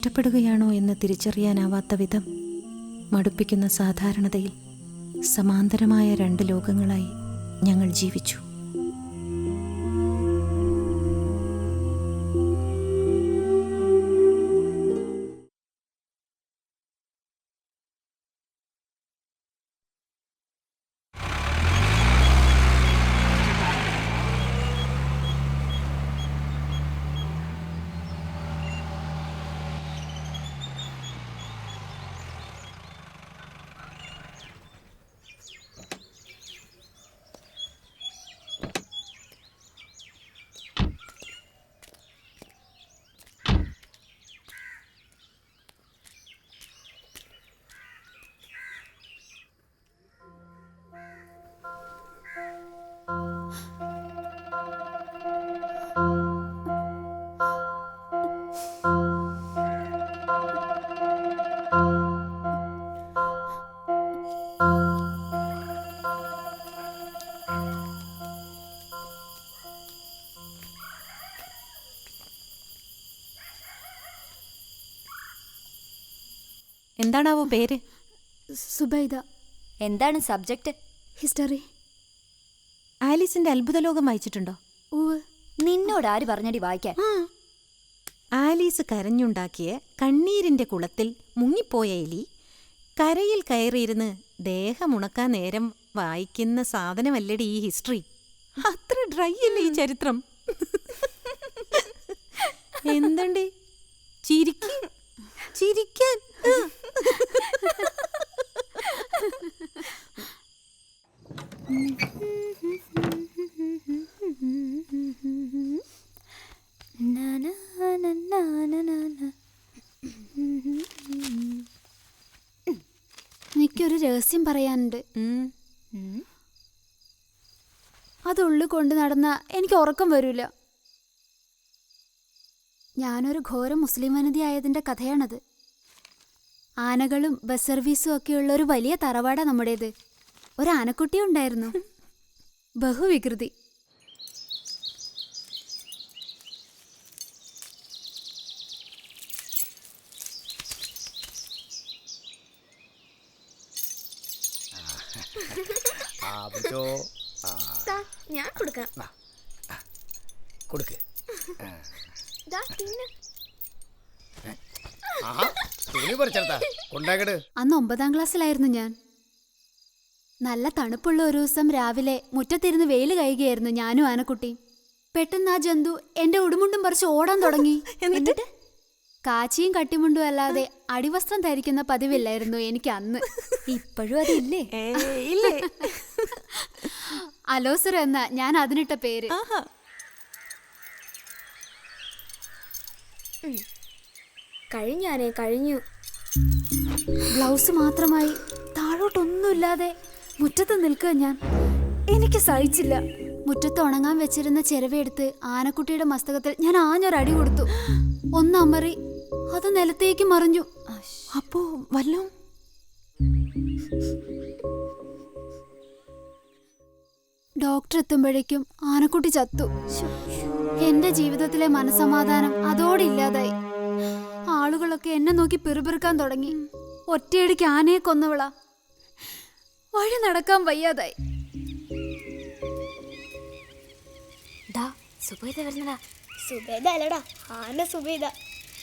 ഇഷ്ടപ്പെടുകയാണോ എന്ന് തിരിച്ചറിയാനാവാത്ത വിധം മടുപ്പിക്കുന്ന സാധാരണതയിൽ സമാന്തരമായ രണ്ട് ലോകങ്ങളായി ഞങ്ങൾ ജീവിച്ചു. എന്താണാവോ പേര്? സുബൈദ. എന്താണ് സബ്ജക്റ്റ്? ഹിസ്റ്ററി. ആലീസിന്റെ അത്ഭുതലോകം വായിച്ചിട്ടുണ്ടോ? നിന്നോട് ആര് പറഞ്ഞടി വായിക്കാൻ? ആലീസ് കരഞ്ഞുണ്ടാക്കിയ കണ്ണീരിന്റെ കുളത്തിൽ മുങ്ങിപ്പോയ എലി കരയിൽ കയറിയിരുന്ന് ദേഹമുണക്കാൻ നേരം വായിക്കുന്ന സാധനമല്ലടി ഈ ഹിസ്റ്ററി. അത്ര ഡ്രൈ അല്ലേ ഈ ചരിത്രം? എന്തണ്ടി ചിരിക്കാൻ? എനിക്കൊരു രഹസ്യം പറയാനുണ്ട്. അതുള്ളു കൊണ്ട് നടന്ന എനിക്ക് ഉറക്കം വരൂല. ഞാനൊരു ഘോര മുസ്ലിം വനിതയായതിൻ്റെ കഥയാണത്. ആനകളും ബസ് സർവീസും ഒക്കെയുള്ള ഒരു വലിയ തറവാടാ നമ്മുടേത്. ഒരു ആനക്കുട്ടി ഉണ്ടായിരുന്നു, ബഹുവികൃതി. ഞാൻ കൊടുക്കാം. അന്ന് 9ാം ക്ലാസ്സിലായിരുന്നു ഞാൻ. നല്ല തണുപ്പുള്ള ഒരു ദിവസം രാവിലെ മുറ്റത്തിരുന്ന് വെയിൽ കഴുകുകയായിരുന്നു ഞാനും ആനക്കുട്ടി. പെട്ടെന്ന് ആ ജന്തു എന്റെ ഉടുമുണ്ടും പറിച്ച് ഓടാൻ തുടങ്ങി. എന്നിട്ട് കാച്ചിയും കട്ടിമുണ്ടും അല്ലാതെ അടിവസ്ത്രം ധരിക്കുന്ന പതിവില്ലായിരുന്നു എനിക്ക് അന്ന്. ഇപ്പോഴും അതില്ലേ? അലോസര എന്ന ഞാൻ അതിനിട്ട പേര്. കഴിഞ്ഞു. ബ്ലൗസ് മാത്രമായി താഴോട്ടൊന്നുമില്ലാതെ മുറ്റത്ത് നിൽക്കുക ഞാൻ. എനിക്ക് സഹിച്ചില്ല. മുറ്റത്ത് ഉണങ്ങാൻ വെച്ചിരുന്ന ചിരവയെടുത്ത് ആനക്കുട്ടിയുടെ മസ്തകത്തിൽ ഞാൻ ആഞ്ഞൊരടി കൊടുത്തു. ഒന്നമറി അത് നിലത്തേക്ക് മറിഞ്ഞു. അപ്പോ വല്ലോ ഡോക്ടർ എത്തുമ്പോഴേക്കും ആനക്കുട്ടി ചത്തു. എന്റെ ജീവിതത്തിലെ മനസമാധാനം അതോടെ ഇല്ലാതായി. ആളുകളൊക്കെ എന്നെ നോക്കി പിറുപിറുക്കാൻ തുടങ്ങി. ഒറ്റയടിക്ക് ആനയെ കൊന്നവളാ. വഴി നടക്കാൻ വയ്യാതായി. സുബൈദ അല്ലടാ, ആന സുബൈദ.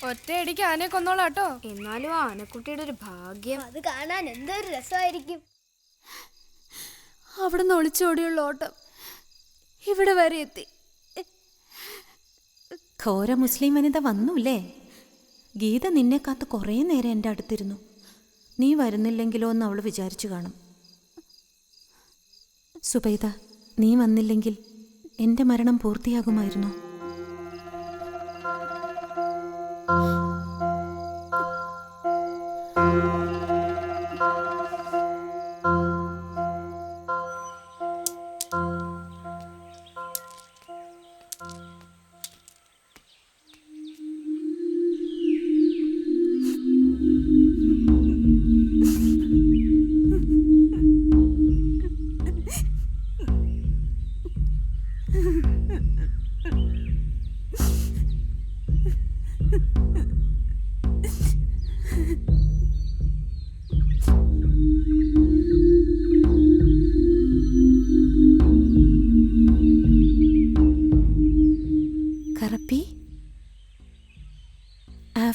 ഒറ്റയടിക്ക് ആനയെ കൊന്നോളാട്ടോ. എന്നാലും ആനക്കുട്ടിയുടെ ഒരു ഭാഗ്യം. അത് കാണാൻ എന്തൊരു രസമായിരിക്കും. അവിടുന്ന് ഒളിച്ചോടിയുള്ള ഓട്ടം ഇവിടെ വരെ എത്തി. ഘോര മുസ്ലിം വനിത വന്നൂല്ലേ? ഗീത നിന്നെ കാത്ത് കുറേ നേരം എൻ്റെ അടുത്തിരുന്നു. നീ വരുന്നില്ലെങ്കിലോ എന്ന് അവൾ വിചാരിച്ചു കാണും. സുബൈദ, നീ വന്നില്ലെങ്കിൽ എൻ്റെ മരണം പൂർത്തിയാകുമായിരുന്നു.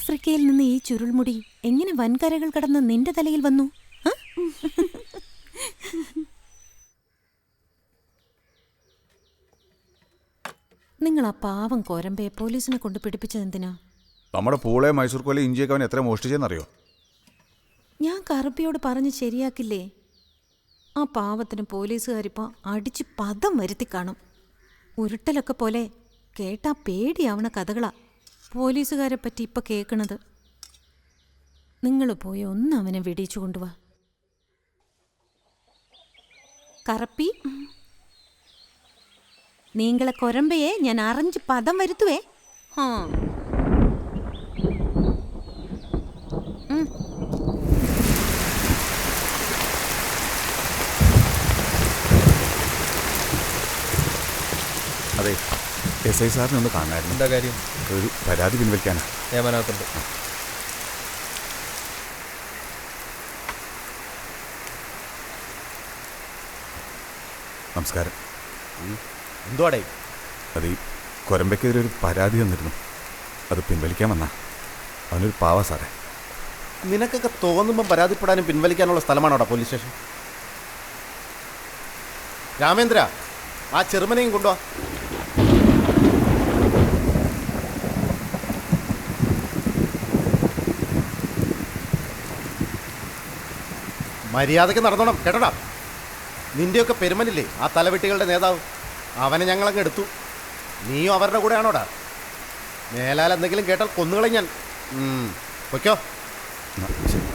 ആഫ്രിക്കയിൽ നിന്ന് ഈ ചുരുൾമുടി എങ്ങനെ വൻകരകൾ കടന്ന് നിന്റെ തലയിൽ വന്നു? നിങ്ങൾ ആ പാവം കോരമ്പയെ പോലീസിനെ കൊണ്ട് പിടിപ്പിച്ചതെന്തിനാ? നമ്മുടെ പൂളെ മൈസൂർ കൊല്ലം ഇഞ്ചിയൊക്കെ അവൻ എത്ര മോഷ്ടിച്ചെന്നറിയോ? ഞാൻ കറുപ്പിയോട് പറഞ്ഞ് ശരിയാക്കില്ലേ? ആ പാവത്തിന് പോലീസുകാരിപ്പോൾ അടിച്ച് പദം വരുത്തി കാണും. ഉരുട്ടലൊക്കെ പോലെ കേട്ടാ പേടിയാവണ കഥകളാ പോലീസുകാരെ പറ്റി ഇപ്പം കേൾക്കണത്. നിങ്ങൾ പോയി ഒന്ന് അവനെ വെടിയിച്ചു കൊണ്ടുവാ. കറപ്പി, നീങ്ങളെ കൊരമ്പയെ ഞാൻ അറിഞ്ഞ് പദം വരുത്തുവേ. ഹാ, അതെ, SI സാറിനെ ഒന്ന് കാണായിരുന്നു. എന്താ കാര്യം? ഒരു പരാതി പിൻവലിക്കാനാ. ഏമനകത്തുണ്ട്. നമസ്കാരം. എന്തുവാടേ? അത് ഈ കൊരമ്പയ്ക്കെതിരെ ഒരു പരാതി തന്നിരുന്നു. അത് പിൻവലിക്കാൻ വന്നാ. അവനൊരു പാവ സാറേ. നിനക്കൊക്കെ തോന്നുമ്പം പരാതിപ്പെടാനും പിൻവലിക്കാനുള്ള സ്ഥലമാണോടാ പോലീസ് സ്റ്റേഷൻ? രാമേന്ദ്ര, ആ ചെറുമനെയും കൊണ്ടുവാ. മര്യാദയ്ക്ക് നടന്നോണം കേട്ടോടാ. നിന്റെയൊക്കെ പെരുമനില്ലേ ആ തലവെട്ടികളുടെ നേതാവ്, അവനെ ഞങ്ങളങ്ങ് എടുത്തു. നീയും അവരുടെ കൂടെയാണോടാ? മേലാൽ എന്തെങ്കിലും കേട്ടാൽ കൊന്നുകളെ ഞാൻ. പൊയ്ക്കോ. ശരി.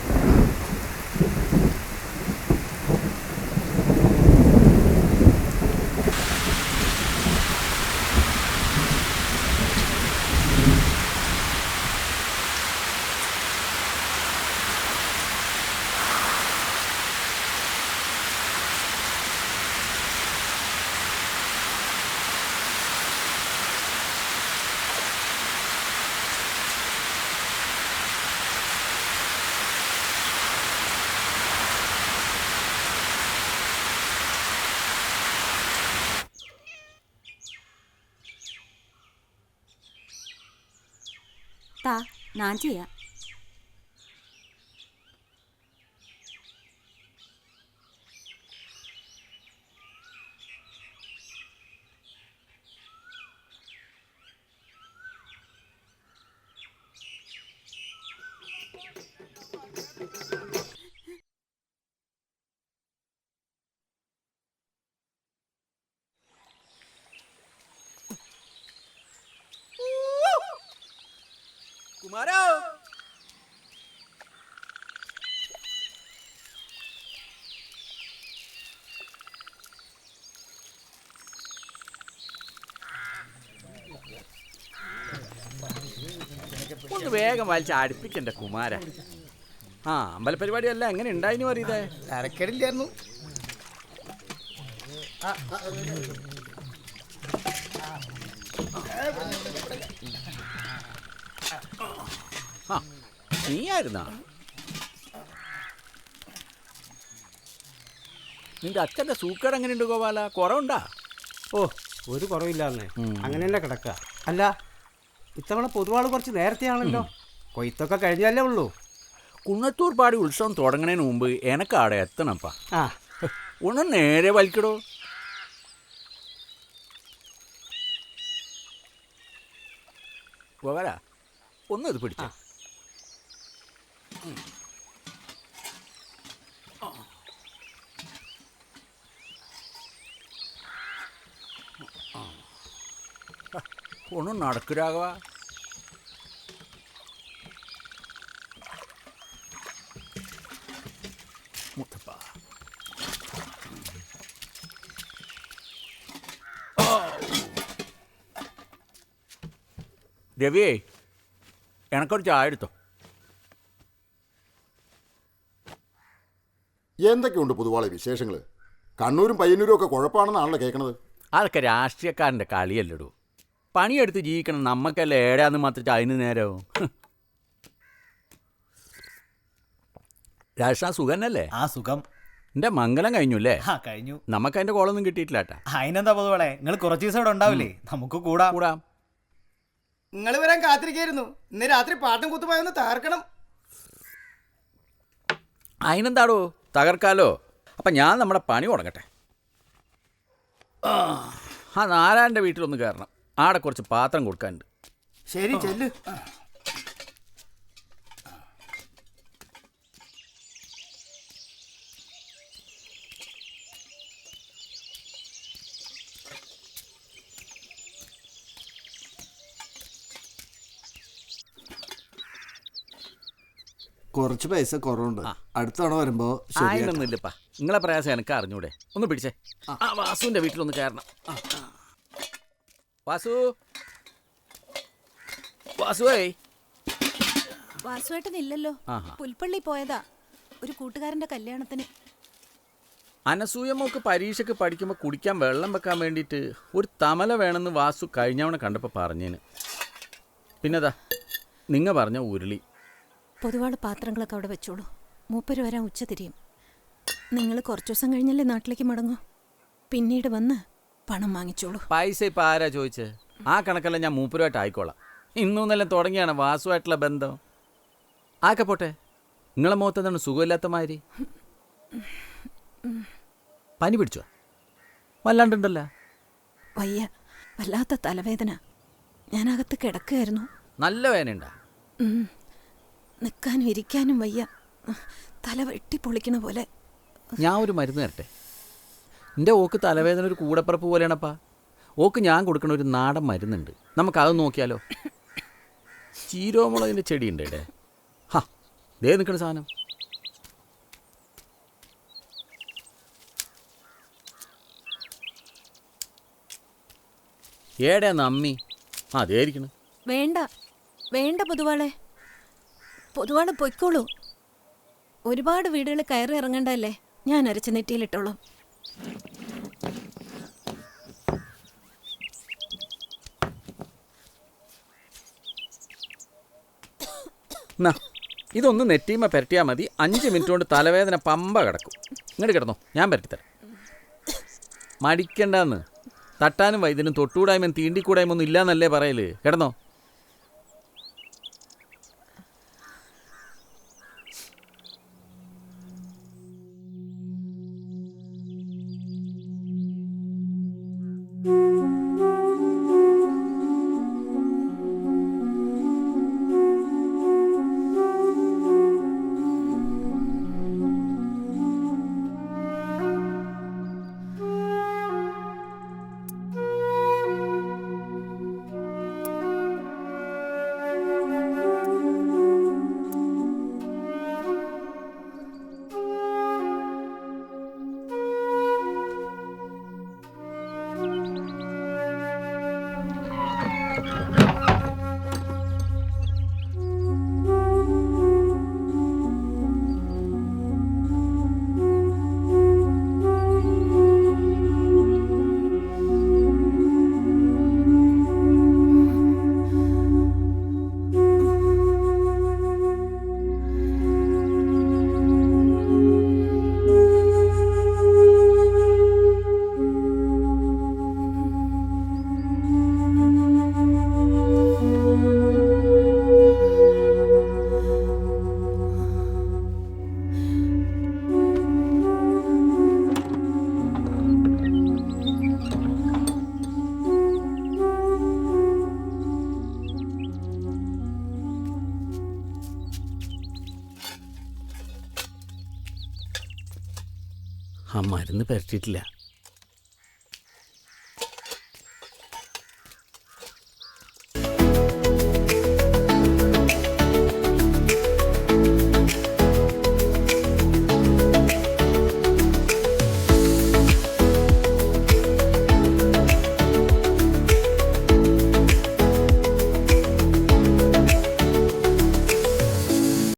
ഞാൻ ചെയ്യാം. കുമാരോ, ഒന്ന് വേഗം വലിച്ച് അടുപ്പിക്കണ്ട കുമാര. ആ, അമ്പലപരിപാടിയല്ല എങ്ങനെ ഉണ്ടായിന് അറിയതേ? തരക്കേടില്ലായിരുന്നു. നീയായിരുന്നാ? നിന്റെ അച്ഛൻ്റെ സൂക്കേട് എങ്ങനെയുണ്ട് ഗോപാല? കുറവുണ്ടാ? ഓ, ഒരു കുറവില്ലാന്നേ. അങ്ങനെ തന്നെ കിടക്കുക. അല്ല, ഇത്തവണ പൊതുവാള് കുറച്ച് നേരത്തെയാണല്ലോ. കൊയ്ത്തൊക്കെ കഴിഞ്ഞല്ലേ ഉള്ളൂ. കുന്നത്തൂർ പാടി ഉത്സവം തുടങ്ങണതിന് മുമ്പ് എനക്ക് അവിടെ എത്തണപ്പാ. ആ, ഒന്ന് നേരെ വലിക്കടോ. ഗോപാല, ഒന്ന് ഇത് പിടിച്ച. ഒന്ന് നടക്കുരാകവ. മുത്തപ്പ, രവിയേ, എനക്കൊരു ചായ എടുത്തോ. എന്തൊക്കെയുണ്ട് പൊതുവാളെ വിശേഷങ്ങൾ? കണ്ണൂരും പയ്യന്നൂരും ഒക്കെ കുഴപ്പമാണെന്നാണല്ലോ കേൾക്കണത്. അതൊക്കെ രാഷ്ട്രീയക്കാരൻ്റെ കളിയല്ലടൂ. പണിയെടുത്ത് ജീവിക്കണം നമ്മക്കല്ലേ. ഏടാന്ന് മാത്രം അതിന് നേരവും. രാഷ്ട്ര സുഖന്നല്ലേ? ആ, സുഖം. എൻ്റെ മംഗലം കഴിഞ്ഞു അല്ലേ? ആ, കഴിഞ്ഞു. നമുക്കതിൻ്റെ കോളൊന്നും കിട്ടിയിട്ടില്ല ഏട്ടാ. അതിനെന്താ പൊതുവളെ, നിങ്ങൾ കുറച്ച് ദിവസം ഇവിടെ ഉണ്ടാവില്ലേ? നമുക്ക് കൂടാം. കൂടാം. നിങ്ങൾ വരാൻ കാത്തിരിക്കായിരുന്നു. ഇന്ന് രാത്രി പാട്ടും കുത്തുമായൊന്ന് തകർക്കണം. അതിനെന്താടോ തകർക്കാലോ. അപ്പം ഞാൻ നമ്മുടെ പണി തുടങ്ങട്ടെ. ആ നാരായണൻ്റെ വീട്ടിലൊന്ന് കയറണം. ആടെ കുറച്ച് പാത്രം കൊടുക്കാനുണ്ട്. ശരി, ചെല്ല്. കുറച്ച് പൈസ കുറവുണ്ട്. അടുത്ത തവണ വരുമ്പോ അതിനൊന്നുമില്ലപ്പാ. നിങ്ങളെ പ്രയാസം എനിക്ക് അറിഞ്ഞൂടെ. ഒന്ന് പിടിച്ചേ. ആ വാസുവിൻ്റെ വീട്ടിലൊന്ന് കയറണം. വാസു, വാസുവേ. വാസുവേട്ടനില്ലല്ലോ, പുൽപ്പള്ളി പോയതാ ഒരു കൂട്ടുകാരന്റെ കല്യാണത്തിന്. അനസൂയമോക്ക് പരീക്ഷയ്ക്ക് പഠിക്കുമ്പോൾ കുടിക്കാൻ വെള്ളം വെക്കാൻ വേണ്ടിയിട്ട് ഒരു തമല വേണമെന്ന് വാസു കഴിഞ്ഞവണ കണ്ടപ്പോൾ പറഞ്ഞേന്. പിന്നെതാ നിങ്ങൾ പറഞ്ഞ ഉരുളി. പൊതുവാള് പാത്രങ്ങളൊക്കെ അവിടെ വെച്ചോളൂ. മൂപ്പര് വരാൻ ഉച്ച തിരിയും. നിങ്ങൾ കുറച്ചു ദിവസം കഴിഞ്ഞല്ലേ നാട്ടിലേക്ക് മടങ്ങൂ. പിന്നീട് വന്ന് പണം വാങ്ങിച്ചോളൂ. പൈസ ഇപ്പം ആരാ ചോദിച്ചത്? ആ കണക്കെല്ലാം ഞാൻ മൂപ്പരുമായിട്ട് ആയിക്കോളാം. ഇന്നൊന്നെല്ലാം തുടങ്ങിയാണ് വാസുവായിട്ടുള്ള ബന്ധം. ആക്കെ പോട്ടെ. നിങ്ങളെ മുഖത്ത് എന്താണ് സുഖമില്ലാത്ത മാതിരി? പനി പിടിച്ചോ? വല്ലാണ്ടുണ്ടല്ലോ. വയ്യ, വല്ലാത്ത തലവേദന. ഞാനകത്ത് കിടക്കുകയായിരുന്നു. നല്ല വേദനയുണ്ടാ? നിൽക്കാനും ഇരിക്കാനും വയ്യ. തല വെട്ടിപ്പൊളിക്കണ പോലെ. ഞാൻ ഒരു മരുന്ന് തരട്ടെ. എൻ്റെ ഓക്ക് തലവേദന ഒരു കൂടപ്പിറപ്പ് പോലെയാണപ്പാ. ഓക്ക് ഞാൻ കൊടുക്കണ ഒരു നാടൻ മരുന്നുണ്ട്. നമുക്കത് നോക്കിയാലോ? ചീരോമുളകിൻ്റെ ചെടിയുണ്ട് ഇവിടെ. ഹാ, ദേ നിൽക്കണ സാധനം. ഏടെയാന്ന് അമ്മി? അതേരിക്കണം. വേണ്ട വേണ്ട പൊതുവാളെ. പൊതുവാള് പൊയ്ക്കോളൂ. ഒരുപാട് വീടുകൾ കയറി ഇറങ്ങണ്ടല്ലേ. ഞാൻ അരച്ച് നെറ്റിയിലിട്ടോളാം. ഇതൊന്ന് നെറ്റീമ പെരട്ടിയാൽ മതി. 5 മിനിറ്റ് കൊണ്ട് തലവേദന പമ്പ കിടക്കും. ഇങ്ങോട്ട് കിടന്നോ, ഞാൻ പെരട്ടിത്തരാം. മടിക്കണ്ടെന്ന്. തട്ടാനും വൈദ്യനും തൊട്ടുകൂടായ്മയും തീണ്ടിക്കൂടായ്മ ഒന്നും ഇല്ലാന്നല്ലേ പറയല്. കിടന്നോ. ആ മരുന്ന് പരട്ടിയിട്ടില്ല.